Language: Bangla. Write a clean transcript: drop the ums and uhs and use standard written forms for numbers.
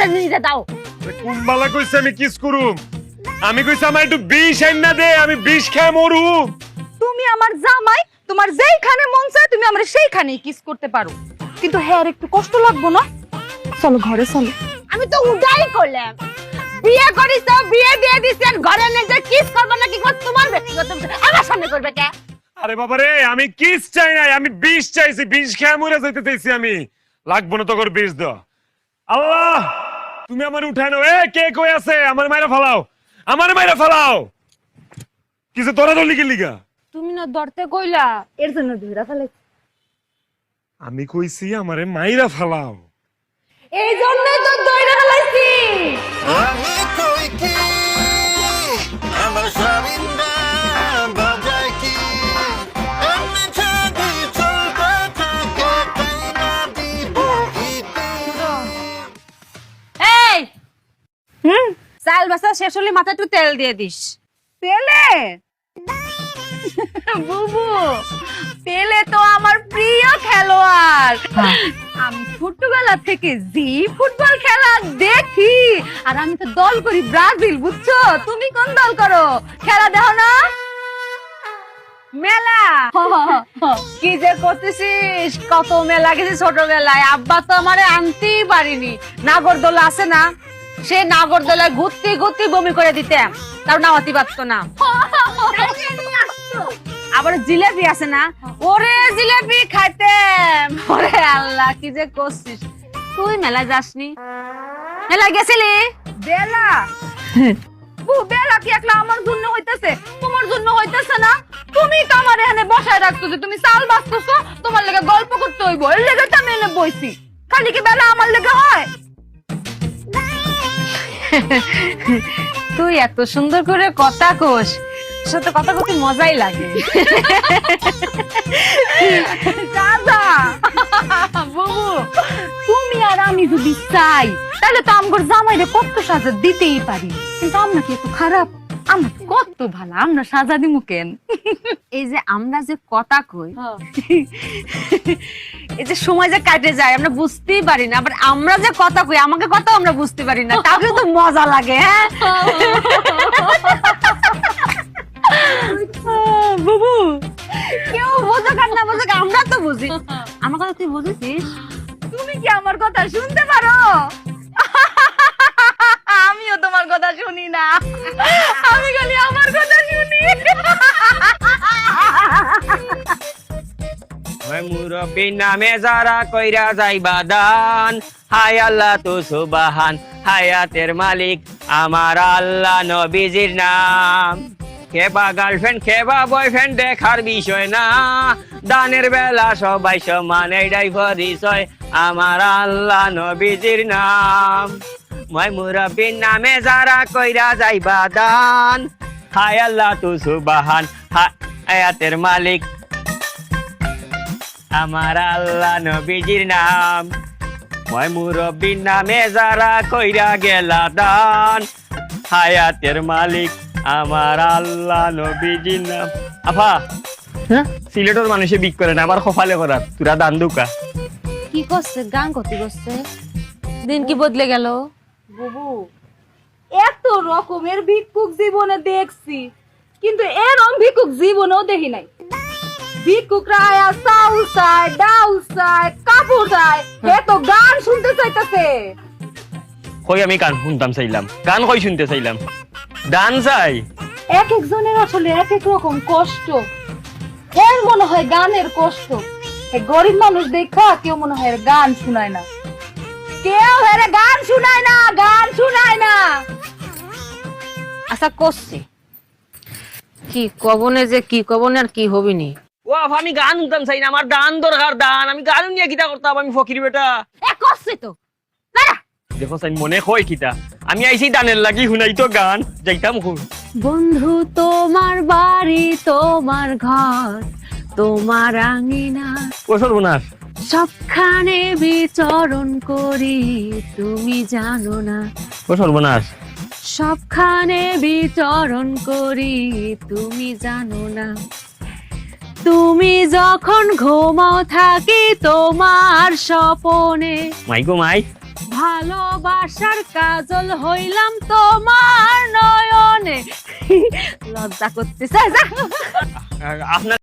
আমারে নিতে দাও। কোন বালা কইছে আমি কিস করুম? আমি কইছি আমার একটু বিষ আইন না দে, আমি বিষ খেয়ে মরু। তুমি আমার জামাই, তোমার যেইখানে মন চায় তুমি আমরা সেইখানেই কিস করতে পারো, কিন্তু হ্যাঁ একটু কষ্ট লাগবো না? চলো ঘরে চলো। আমি তো উদাই করলাম, বিয়ে করিস তো বিয়ে দিয়ে দিছেন, ঘরে নিয়ে কিস করবে না কি করবে তোমার ব্যক্তিগত বিষয়, আমার সামনে করবে কে? আরে বাবা রে, আমি কিস চাই নাই, আমি বিষ চাইছি, বিষ খেয়ে মরে যাইতে চাইছি আমি। লাগবো না তোর বিষ দাও। আল্লাহ তুমি আমার উঠানো। এ কে কই আছে? আমার মাইরা ফালাও, আমার মাইরা ফালাও। কিছু তোরা দলি কি লিগা? তুমি না ধরতে কইলা, এর জন্য ধইরা ফেলেছি। আমি কইছি আমারে মাইরা ফালাও। এই জন্যই তো ধইরা ফেলাইছি। আমি কই কি আমার স্বামীরা বাজায় কি আমি ছাড়ি চলতে থাকে তাই না দিব এই চাল বাসা শেষ হলে মাথায় একটু তেল দিয়ে দিস। পেলে বুবু, পেলে তো আমার প্রিয় খেলোয়াড়। আমি ছোটবেলা থেকে জি ফুটবল খেলা দেখি, আর আমি তো দল করি ব্রাজিল, বুঝছো? তুমি কোন দল করো? খেলা দেখো না? মেলা কি যে করতেছিস, কত মেলা গেছি ছোটবেলায়, আব্বা তো আমারে আনতেই পারিনি। নাগরদোলা আছে না, সে নাগরদোলায় ঘুরতে ঘুরতে বমি করে দিতাম, তাও নামাতে পারতো না। আবার জিলেবি আছে না, ওরে জিলেবি খাইতাম। ওরে আল্লাহ কি যে করছিস তুই, মেলা যাসনি? মেলা গেছিলি? বেলা বু, বেলা কি একলা আমার জন্য হইতাছে, তোমার জন্য হইতাছে না? তুমি তো আমার এখানে বসায় রাখতেছো, তুমি চাল বাঁচতেছো, তোমার লেগে গল্প করতে হইব, এর লেগে তো আমি এনে বইছি। খালি কি বেলা আমার লেগে হয়? তুই এত সুন্দর করে কথা কোস, সাথে কথা কইতে মজাই লাগে। দাদা বুবু, তুমি আর আমি যদি চাই তাহলে তো আমগর জামাইরে কত সাজা দিতেই পারি, কিন্তু আমরা কি একটু খারাপ? আমরা তো কত ভালো, আমরা সাজা দিমু কেন? এই যে আমরা যে কথা কই, এই যে সময় যে কাটে যায় আমরা বুঝতেই পারি না, আবার আমরা যে কথা কই আমাকে কথা আমরা বুঝতে পারি না, তাও কিন্তু মজা লাগে। হ্যাঁ বুবু, কেউ বোঝে কার না বোঝে, আমরা তো বুঝি। আমার কথা তুই বুঝেছিস? তুমি কি আমার কথা শুনতে পারো? আমিও তোমার কথা শুনি না, আমি খালি আমার কথা শুনি। ওই মুরব্বী নামে যারা কইরা যাইবা দান, হায় আল্লাহ তো সুবহান, হায়াতের মালিক আমার আল্লাহ, নবীজির নাম। খেবা গার্লফ্রেন্ড খেবা বয়ফ্রেন্ড দেখার বিষয় না, দানের বেলা সবাই সমান, এইটাই পরিচয় আমার আল্লাহ, নবীজির নাম। মই মুরব্বীর নামে যারা কইরা যাইবা দান, হায় আল্লাহ তো সুবহান, হায়াতের মালিক আমার আল্লাহ, নবীজির নাম। মই মুরব্বীর নামে যারা কইরা গেলা দান, হায়াতের মালিক আমার আল্লাহ, নবীজির নাম। আফা, হ্যাঁ সিলেটের মানুষে বিক করে না, আমার কপালে করার তুরা দান দুকা। কি করছে? গান করতে করছে, দিন কি বদলে গেল? বুবু, এত রকমের ভিক্ষুক জীবনে দেখছি, কিন্তু এরকম ভিক্ষুক জীবনেও দেখি নাই। ভিক্ষুকরা আয়া চাউল চায়, ডাউল চায়, কাপড় চায়, এ তো গান শুনতে চাইতেছে। কই আমি গান শুনতাম চাইলাম, গান কই শুনতে চাইলাম, দান চাই। এক একজনের আসলে এক এক রকম কষ্ট, এর মনে হয় গানের কষ্ট। গরিব মানুষ দেখা কেউ মনে হয় গান শুনায় না, কেউ এর গান শুনায় না, গান শুনায় না। আচ্ছা করছি কি কবনে, যে কি কবনে আর কি হবিনি। ও আফা, আমি গান শুনতাম চাই না, আমার দান দরকার, দান। আমি গান নিয়ে কিতা করতাম, আমি ফকির বেটা। এ করছি তো দেখো চাই মনে কয় কিতা, আমি আইছি দানের লাগি শুনাই তো গান, যাইতাম খুব। বন্ধু তোমার বাড়ি, তোমার ঘর, তোমার আঙিনা, ও সর্বনাশ, সবখানে বিচরণ করি, তুমি জানো না। ও সর্বনাশ, সবখানে বিচরণ করি, তুমি জানো না। তুমি যখন ঘুমাও থাকি তোমার স্বপনে, মাই গো মাই, ভালোবাসার কাজল হইলাম তোমার নয়নে। লজ্জা করতেছে, যা। আপনার